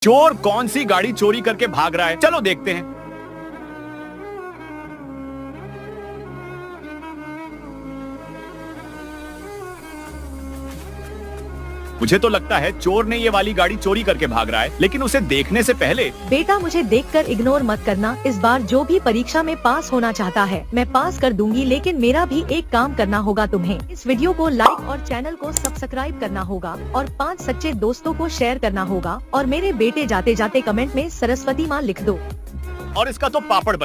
चोर कौन सी गाड़ी चोरी करके भाग रहा है, चलो देखते हैं। मुझे तो लगता है चोर ने ये वाली गाड़ी चोरी करके भाग रहा है, लेकिन उसे देखने से पहले। बेटा मुझे देखकर इग्नोर मत करना। इस बार जो भी परीक्षा में पास होना चाहता है मैं पास कर दूंगी, लेकिन मेरा भी एक काम करना होगा तुम्हें। इस वीडियो को लाइक और चैनल को सब्सक्राइब करना होगा और 5 सच्चे दोस्तों को शेयर करना होगा। और मेरे बेटे जाते जाते कमेंट में सरस्वती माँ लिख दो। और इसका तो पापड़ बन